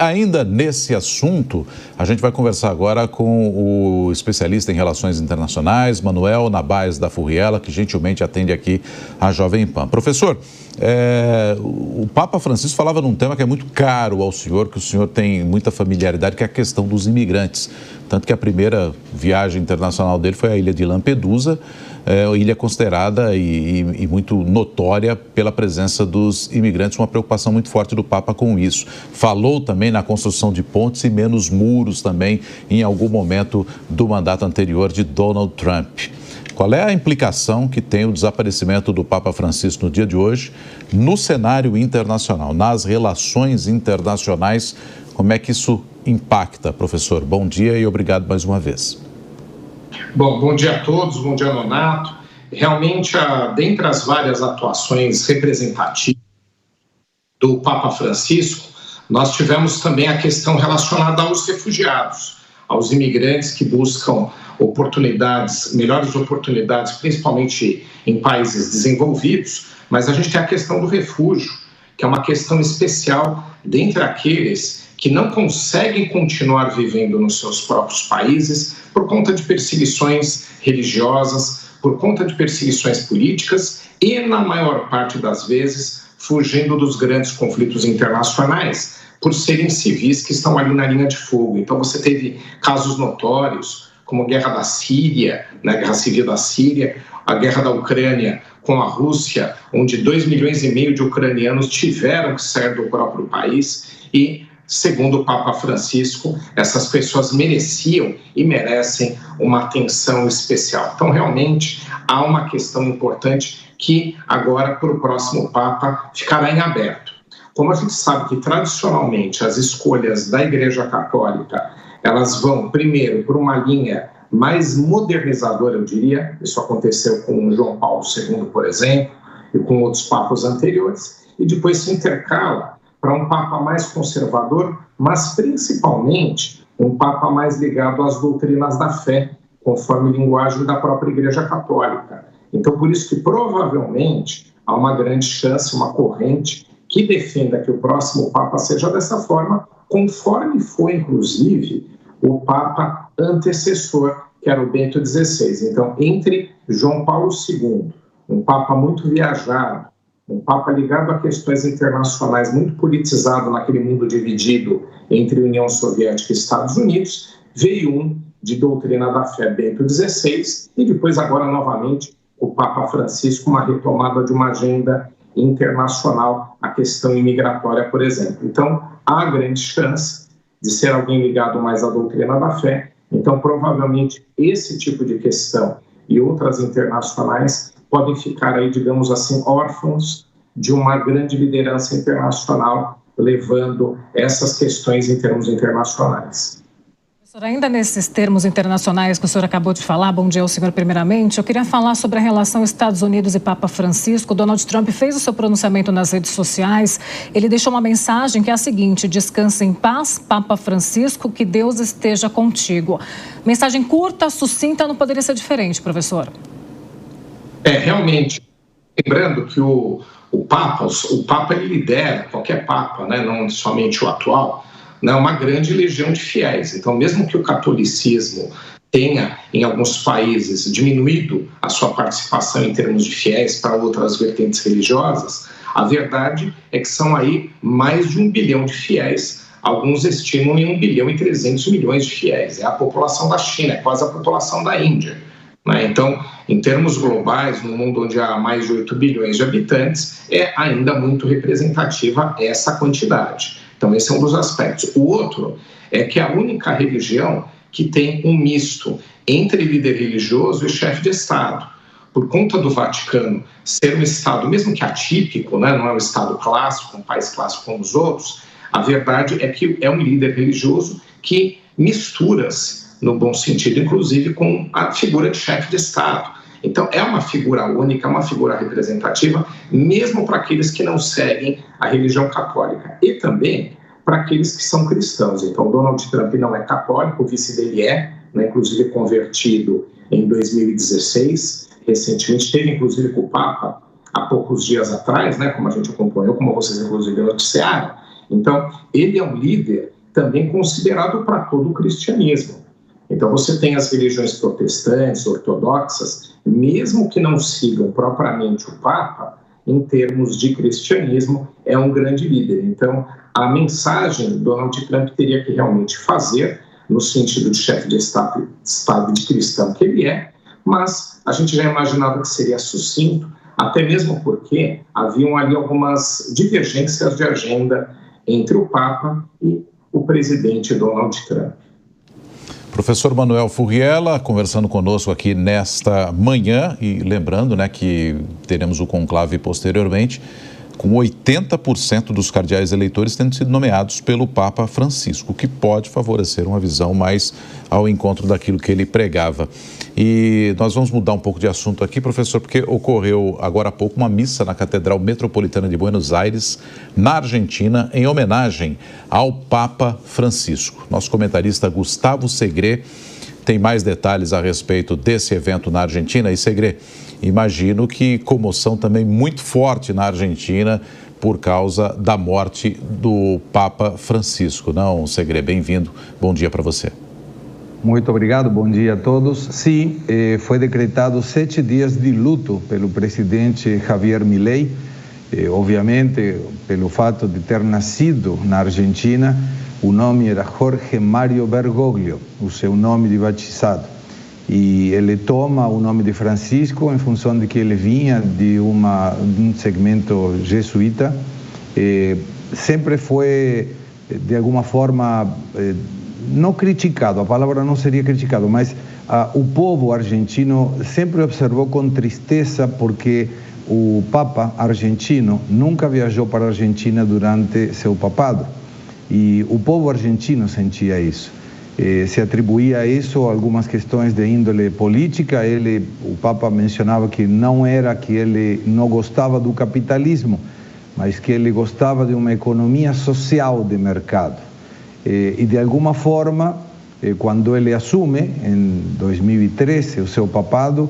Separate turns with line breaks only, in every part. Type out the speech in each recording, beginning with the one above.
Ainda nesse assunto, a gente vai conversar agora com o especialista em relações internacionais, Manuel Nabais da Furriela, que gentilmente atende aqui a Jovem Pan. Professor, o Papa Francisco falava num tema que é muito caro ao senhor, que o senhor tem muita familiaridade, que é a questão dos imigrantes. Tanto que a primeira viagem internacional dele foi à ilha de Lampedusa, ilha considerada e muito notória pela presença dos imigrantes, uma preocupação muito forte do Papa com isso. Falou também na construção de pontes e menos muros também em algum momento do mandato anterior de Donald Trump. Qual é a implicação que tem o desaparecimento do Papa Francisco no dia de hoje no cenário internacional, nas relações internacionais? Como é que isso impacta, professor? Bom dia e obrigado mais uma vez.
Bom dia a todos, bom dia, Nonato. Realmente, dentre as várias atuações representativas do Papa Francisco, nós tivemos também a questão relacionada aos refugiados, aos imigrantes que buscam melhores oportunidades, principalmente em países desenvolvidos, mas a gente tem a questão do refúgio, que é uma questão especial dentre aqueles que não conseguem continuar vivendo nos seus próprios países por conta de perseguições religiosas, por conta de perseguições políticas e, na maior parte das vezes, fugindo dos grandes conflitos internacionais, por serem civis que estão ali na linha de fogo. Então você teve casos notórios, como a guerra da Síria, a guerra civil da Síria, a guerra da Ucrânia com a Rússia, onde 2,5 milhões de ucranianos tiveram que sair do próprio país e, segundo o Papa Francisco, essas pessoas mereciam e merecem uma atenção especial. Então, realmente, há uma questão importante que agora, para o próximo Papa, ficará em aberto. Como a gente sabe que, tradicionalmente, as escolhas da Igreja Católica, elas vão, primeiro, por uma linha mais modernizadora, eu diria. Isso aconteceu com João Paulo II, por exemplo, e com outros papas anteriores, e depois se intercala para um Papa mais conservador, mas principalmente um Papa mais ligado às doutrinas da fé, conforme linguagem da própria Igreja Católica. Então, por isso que provavelmente há uma grande chance, uma corrente que defenda que o próximo Papa seja dessa forma, conforme foi, inclusive, o Papa antecessor, que era o Bento XVI. Então, entre João Paulo II, um Papa muito viajado, um Papa ligado a questões internacionais, muito politizado naquele mundo dividido entre União Soviética e Estados Unidos, veio um de doutrina da fé, Bento XVI, e depois, agora, novamente, o Papa Francisco, uma retomada de uma agenda internacional, a questão imigratória, por exemplo. Então, há grande chance de ser alguém ligado mais à doutrina da fé. Então, provavelmente, esse tipo de questão e outras internacionais podem ficar aí, digamos assim, órfãos de uma grande liderança internacional, levando essas questões em termos internacionais.
Professor, ainda nesses termos internacionais que o senhor acabou de falar, bom dia ao senhor primeiramente, eu queria falar sobre a relação Estados Unidos e Papa Francisco. Donald Trump fez o seu pronunciamento nas redes sociais, ele deixou uma mensagem que é a seguinte: descansa em paz, Papa Francisco, que Deus esteja contigo. Mensagem curta, sucinta, não poderia ser diferente, professor.
Realmente, lembrando que o Papa ele lidera, qualquer Papa, né, não somente o atual, né, uma grande legião de fiéis. Então, mesmo que o catolicismo tenha, em alguns países, diminuído a sua participação em termos de fiéis para outras vertentes religiosas, a verdade é que são aí mais de 1 bilhão de fiéis. Alguns estimam em 1,3 bilhão de fiéis. É a população da China, é quase a população da Índia. Então, em termos globais, no mundo onde há mais de 8 bilhões de habitantes, é ainda muito representativa essa quantidade. Então, esse é um dos aspectos. O outro é que é a única religião que tem um misto entre líder religioso e chefe de Estado. Por conta do Vaticano ser um Estado, mesmo que atípico, né, não é um Estado clássico, um país clássico como os outros, a verdade é que é um líder religioso que mistura-se, no bom sentido, inclusive com a figura de chefe de Estado. Então, é uma figura única, uma figura representativa, mesmo para aqueles que não seguem a religião católica. E também para aqueles que são cristãos. Então, Donald Trump não é católico, o vice dele é, né, inclusive convertido em 2016. Recentemente, esteve inclusive com o Papa há poucos dias atrás, né, como a gente acompanhou, como vocês inclusive noticiaram. Então, ele é um líder também considerado para todo o cristianismo. Então, você tem as religiões protestantes, ortodoxas, mesmo que não sigam propriamente o Papa, em termos de cristianismo, é um grande líder. Então, a mensagem Donald Trump teria que realmente fazer, no sentido de chefe de Estado de cristão que ele é, mas a gente já imaginava que seria sucinto, até mesmo porque haviam ali algumas divergências de agenda entre o Papa e o presidente Donald Trump.
Professor Manuel Furriela conversando conosco aqui nesta manhã e lembrando, né, que teremos o conclave posteriormente, com 80% dos cardeais eleitores tendo sido nomeados pelo Papa Francisco, o que pode favorecer uma visão mais ao encontro daquilo que ele pregava. E nós vamos mudar um pouco de assunto aqui, professor, porque ocorreu agora há pouco uma missa na Catedral Metropolitana de Buenos Aires, na Argentina, em homenagem ao Papa Francisco. Nosso comentarista Gustavo Segre tem mais detalhes a respeito desse evento na Argentina. E Segre, imagino que comoção também muito forte na Argentina por causa da morte do Papa Francisco. Não, Segre, bem-vindo. Bom dia para você.
Muito obrigado, bom dia a todos. Sim, foi decretado 7 dias de luto pelo presidente Javier Milei, obviamente pelo fato de ter nascido na Argentina. O nome era Jorge Mário Bergoglio, o seu nome de batizado. E ele toma o nome de Francisco em função de que ele vinha de um segmento jesuíta. Sempre foi, de alguma forma, não criticado, a palavra não seria criticado, mas o povo argentino sempre observou com tristeza porque o Papa argentino nunca viajou para a Argentina durante seu papado. E o povo argentino sentia isso. Se atribuía a isso algumas questões de índole política. O Papa mencionava que não era que ele não gostava do capitalismo, mas que ele gostava de uma economia social de mercado. E de alguma forma, quando ele assume, em 2013, o seu papado,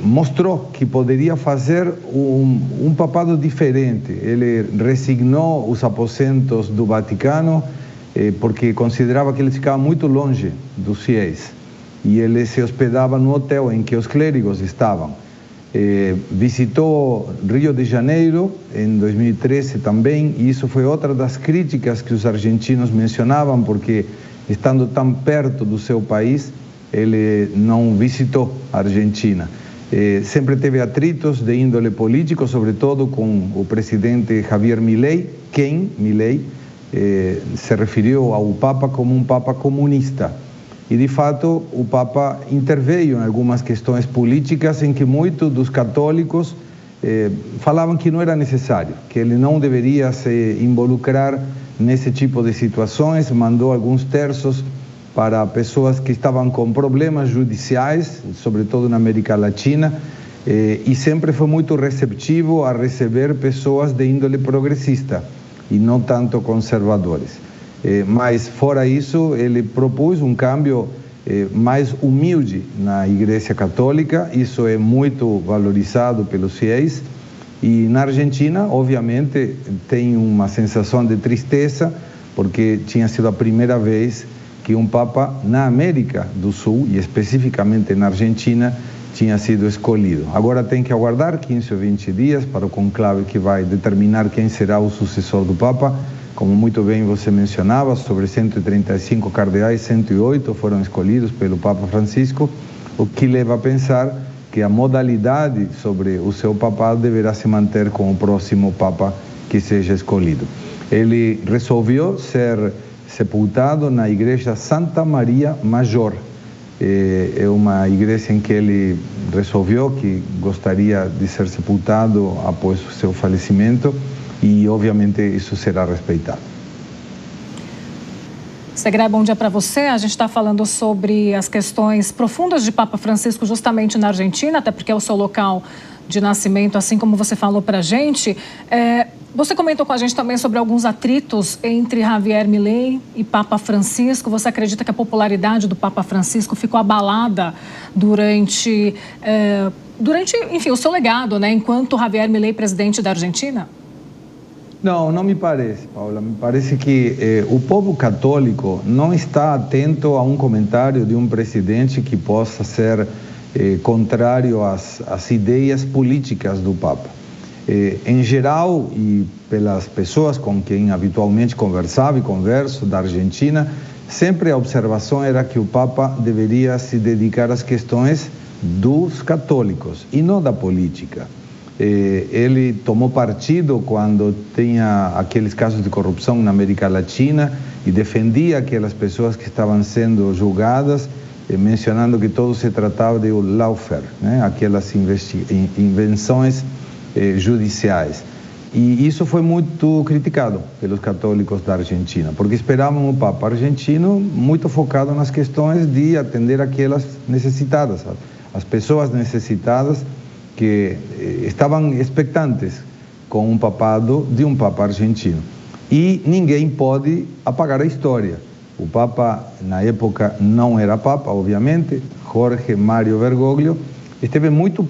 mostrou que poderia fazer um papado diferente. Ele resignou os aposentos do Vaticano porque considerava que ele ficava muito longe dos fiéis. E ele se hospedava no hotel em que os clérigos estavam. Visitou Rio de Janeiro em 2013 também, e isso foi outra das críticas que os argentinos mencionavam, porque estando tão perto do seu país, ele não visitou a Argentina. Sempre teve atritos de índole político, sobretudo com o presidente Javier Milei, Milei se referiu ao Papa como um Papa comunista. E, de fato, o Papa interveio em algumas questões políticas em que muitos dos católicos falavam que não era necessário, que ele não deveria se involucrar nesse tipo de situações. Mandou alguns terços para pessoas que estavam com problemas judiciais, sobretudo na América Latina, e sempre foi muito receptivo a receber pessoas de índole progressista e não tanto conservadores. Mas, fora isso, ele propôs um câmbio mais humilde na Igreja Católica. Isso é muito valorizado pelos fiéis. E na Argentina, obviamente, tem uma sensação de tristeza, porque tinha sido a primeira vez que um Papa na América do Sul, e especificamente na Argentina, tinha sido escolhido. Agora tem que aguardar 15 ou 20 dias para o conclave que vai determinar quem será o sucessor do Papa. Como muito bem você mencionava, sobre 135 cardeais, 108 foram escolhidos pelo Papa Francisco, o que leva a pensar que a modalidade sobre o seu papado deverá se manter com o próximo Papa que seja escolhido. Ele resolveu ser sepultado na Igreja Santa Maria Major. É uma igreja em que ele resolveu que gostaria de ser sepultado após o seu falecimento, e obviamente isso será respeitado.
Segre, bom dia para você. A gente está falando sobre as questões profundas de Papa Francisco justamente na Argentina, até porque é o seu local de nascimento, assim como você falou para a gente. Você comentou com a gente também sobre alguns atritos entre Javier Milei e Papa Francisco. Você acredita que a popularidade do Papa Francisco ficou abalada durante enfim, o seu legado, né, enquanto Javier Milei presidente da Argentina?
Não, não me parece, Paula. Me parece que o povo católico não está atento a um comentário de um presidente que possa ser contrário às ideias políticas do Papa. Em geral, e pelas pessoas com quem habitualmente conversava e converso da Argentina, sempre a observação era que o Papa deveria se dedicar às questões dos católicos e não da política. Ele tomou partido quando tinha aqueles casos de corrupção na América Latina e defendia aquelas pessoas que estavam sendo julgadas, mencionando que todo se tratava de lawfare, né? Aquelas invenções judiciais. E isso foi muito criticado pelos católicos da Argentina, porque esperavam um Papa argentino muito focado nas questões de atender aquelas necessitadas, as pessoas necessitadas que estavam expectantes com um papado de um Papa argentino. E ninguém pode apagar a história. O Papa, na época, não era Papa, obviamente, Jorge Mário Bergoglio, esteve muito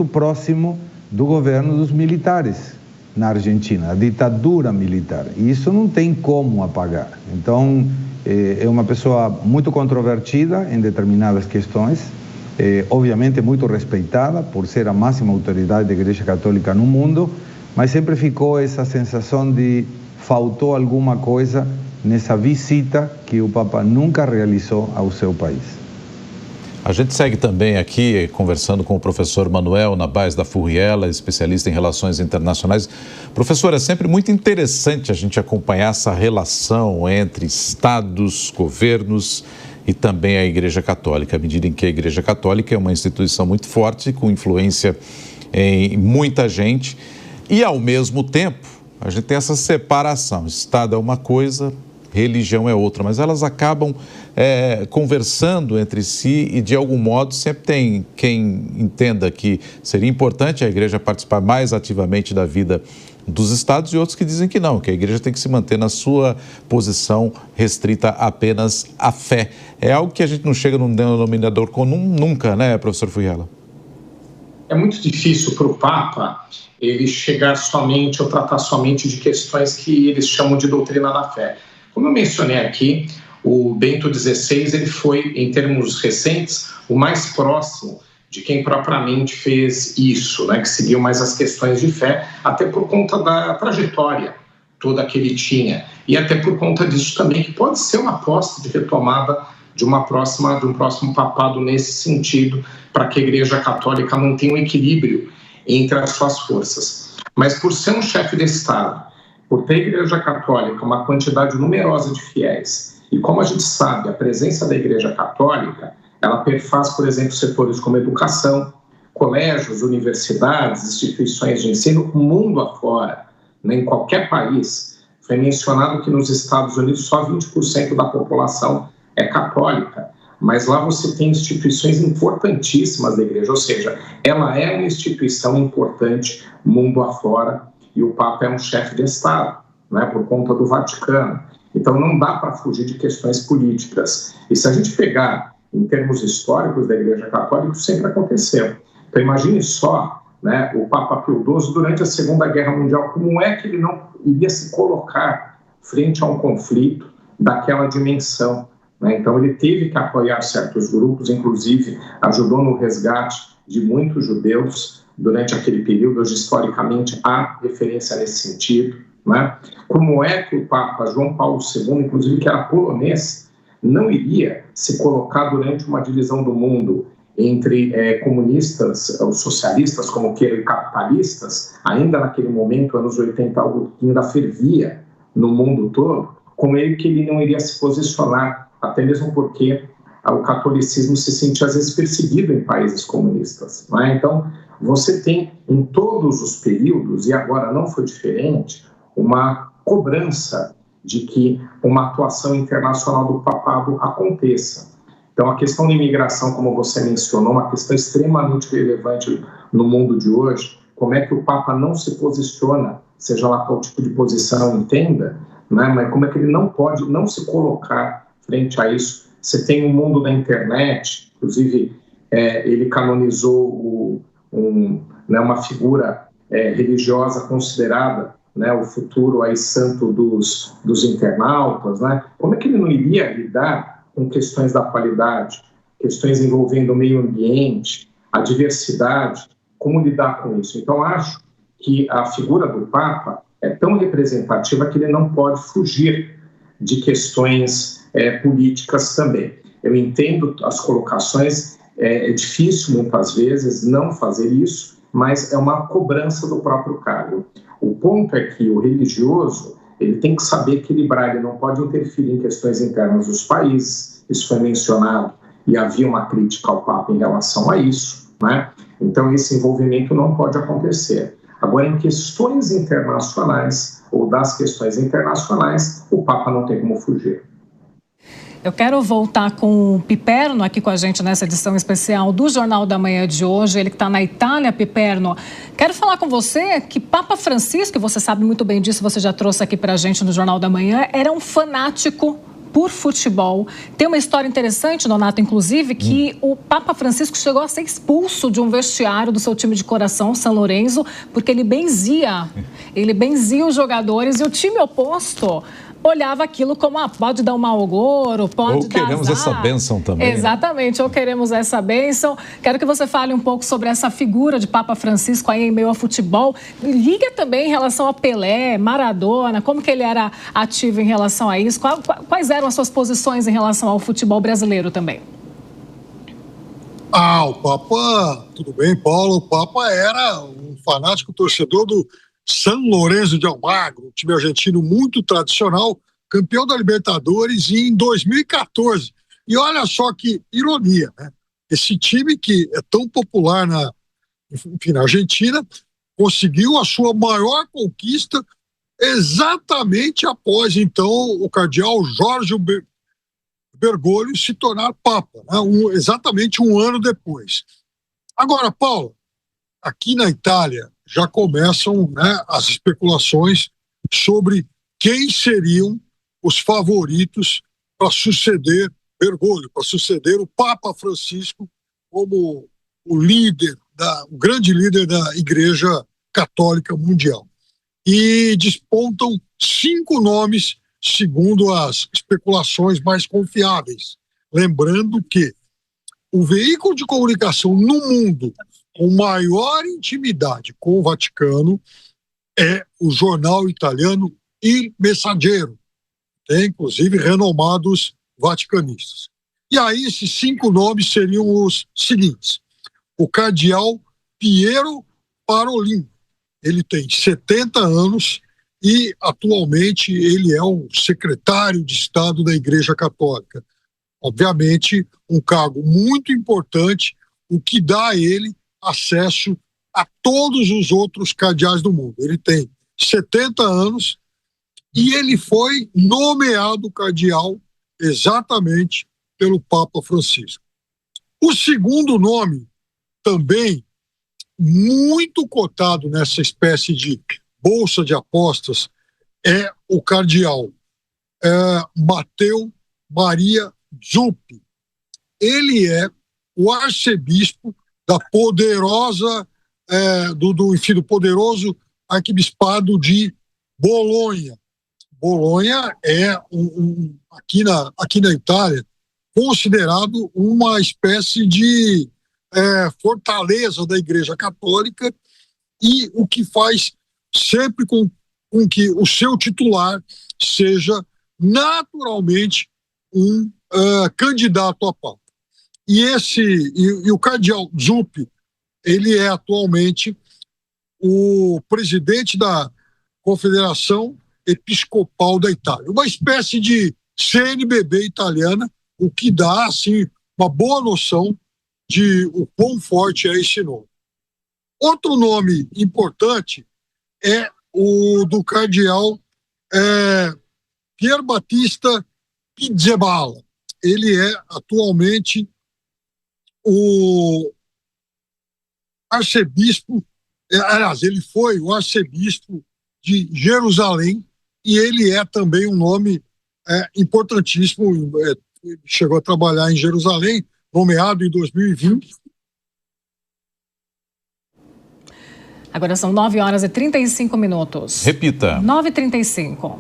próximo do governo dos militares na Argentina, a ditadura militar. E isso não tem como apagar. Então, é uma pessoa muito controvertida em determinadas questões, obviamente muito respeitada por ser a máxima autoridade da Igreja Católica no mundo, mas sempre ficou essa sensação de faltou alguma coisa nessa visita que o Papa nunca realizou ao seu país.
A gente segue também aqui conversando com o professor Manuel Nabais da Furriela, especialista em relações internacionais. Professor, é sempre muito interessante a gente acompanhar essa relação entre estados, governos e também a Igreja Católica, à medida em que a Igreja Católica é uma instituição muito forte, com influência em muita gente, e ao mesmo tempo a gente tem essa separação, Estado é uma coisa, religião é outra, mas elas acabam conversando entre si e de algum modo sempre tem quem entenda que seria importante a Igreja participar mais ativamente da vida dos estados e outros que dizem que não, que a Igreja tem que se manter na sua posição restrita apenas à fé. É algo que a gente não chega num denominador comum nunca, né, professor Furriela?
É muito difícil para o Papa ele chegar somente ou tratar somente de questões que eles chamam de doutrina da fé. Como eu mencionei aqui, o Bento XVI ele foi, em termos recentes, o mais próximo de quem propriamente fez isso, né, que seguiu mais as questões de fé, até por conta da trajetória toda que ele tinha, e até por conta disso também, que pode ser uma aposta de retomada de um próximo papado nesse sentido, para que a Igreja Católica mantenha um equilíbrio entre as suas forças. Mas por ser um chefe de Estado, por ter a Igreja Católica uma quantidade numerosa de fiéis, e como a gente sabe, a presença da Igreja Católica, ela perfaz, por exemplo, setores como educação, colégios, universidades, instituições de ensino, mundo afora, né, em qualquer país. Foi mencionado que nos Estados Unidos só 20% da população é católica, mas lá você tem instituições importantíssimas da Igreja, ou seja, ela é uma instituição importante mundo afora e o Papa é um chefe de Estado, né, por conta do Vaticano. Então não dá para fugir de questões políticas. E se a gente pegar em termos históricos da Igreja Católica, isso sempre aconteceu. Então imagine só, né, o Papa Pio XII durante a Segunda Guerra Mundial, como é que ele não iria se colocar frente a um conflito daquela dimensão, né? Então ele teve que apoiar certos grupos, inclusive ajudou no resgate de muitos judeus durante aquele período. Hoje historicamente há referência nesse sentido, né? Como é que o Papa João Paulo II, inclusive que era polonês, não iria se colocar durante uma divisão do mundo entre comunistas, os socialistas, como queiram, e capitalistas, ainda naquele momento, anos 80, algo que ainda fervia no mundo todo, como que ele não iria se posicionar, até mesmo porque o catolicismo se sente às vezes perseguido em países comunistas, não é? Então, você tem em todos os períodos, e agora não foi diferente, uma cobrança de que uma atuação internacional do papado aconteça. Então, a questão da imigração, como você mencionou, uma questão extremamente relevante no mundo de hoje. Como é que o Papa não se posiciona, seja lá qual tipo de posição entenda, né? Mas como é que ele não pode não se colocar frente a isso? Você tem o mundo da internet, inclusive ele canonizou uma figura religiosa considerada né, o futuro aí santo dos internautas, né? Como é que ele não iria lidar com questões da qualidade, questões envolvendo o meio ambiente, a diversidade, como lidar com isso? Então, acho que a figura do Papa é tão representativa que ele não pode fugir de questões políticas também. Eu entendo as colocações, é difícil muitas vezes não fazer isso, mas é uma cobrança do próprio cargo. O ponto é que o religioso ele tem que saber equilibrar, ele não pode interferir em questões internas dos países, isso foi mencionado, e havia uma crítica ao Papa em relação a isso, né? Então esse envolvimento não pode acontecer. Agora, em questões internacionais, ou das questões internacionais, o Papa não tem como fugir.
Eu quero voltar com o Piperno aqui com a gente nessa edição especial do Jornal da Manhã de hoje. Ele que está na Itália, Piperno. Quero falar com você que Papa Francisco, você sabe muito bem disso, você já trouxe aqui para a gente no Jornal da Manhã, era um fanático por futebol. Tem uma história interessante, Nonato, inclusive, que o Papa Francisco chegou a ser expulso de um vestiário do seu time de coração, São Lourenço, porque ele benzia os jogadores e o time oposto olhava aquilo como, pode dar um mau agouro, pode dar azar. Ou queremos
essa bênção também.
Exatamente, ou queremos essa bênção. Quero que você fale um pouco sobre essa figura de Papa Francisco aí em meio ao futebol. Liga também em relação a Pelé, Maradona, como que ele era ativo em relação a isso? Quais eram as suas posições em relação ao futebol brasileiro também?
O Papa, tudo bem, Paulo, o Papa era um fanático torcedor do São Lourenço de Almagro, um time argentino muito tradicional, campeão da Libertadores em 2014. E olha só que ironia, né? Esse time que é tão popular na Argentina conseguiu a sua maior conquista exatamente após, então, o cardeal Jorge Bergoglio se tornar Papa, né? Exatamente um ano depois. Agora, Paulo, aqui na Itália já começam, né, as especulações sobre quem seriam os favoritos para suceder Bergoglio, para suceder o Papa Francisco como o grande líder da Igreja Católica Mundial. E despontam 5 nomes, segundo as especulações mais confiáveis. Lembrando que o veículo de comunicação no mundo com maior intimidade com o Vaticano é o jornal italiano Il Messaggero, tem inclusive renomados vaticanistas. E aí esses 5 nomes seriam os seguintes: o cardeal Piero Parolin, ele tem 70 anos e atualmente ele é o secretário de Estado da Igreja Católica. Obviamente um cargo muito importante, o que dá a ele acesso a todos os outros cardeais do mundo. Ele tem 70 anos e ele foi nomeado cardeal exatamente pelo Papa Francisco. O segundo nome, também muito cotado nessa espécie de bolsa de apostas, é o cardeal Matteo Maria Zuppi. Ele é o arcebispo da poderosa, do poderoso arquibispado de Bolonha. Bolonha é, aqui na Itália, considerado uma espécie de fortaleza da Igreja Católica, e o que faz sempre com que o seu titular seja naturalmente um candidato a Papa. E o cardeal Zuppi, ele é atualmente o presidente da Confederação Episcopal da Itália, uma espécie de CNBB italiana, o que dá assim uma boa noção de o quão forte é esse nome. Outro nome importante é o do cardeal Pier Battista Pizzeballa. Ele é atualmente o arcebispo, aliás, ele foi o arcebispo de Jerusalém, e ele é também um nome importantíssimo, chegou a trabalhar em Jerusalém, nomeado em 2020.
Agora são 9 horas e 35 minutos.
Repita.
9h35.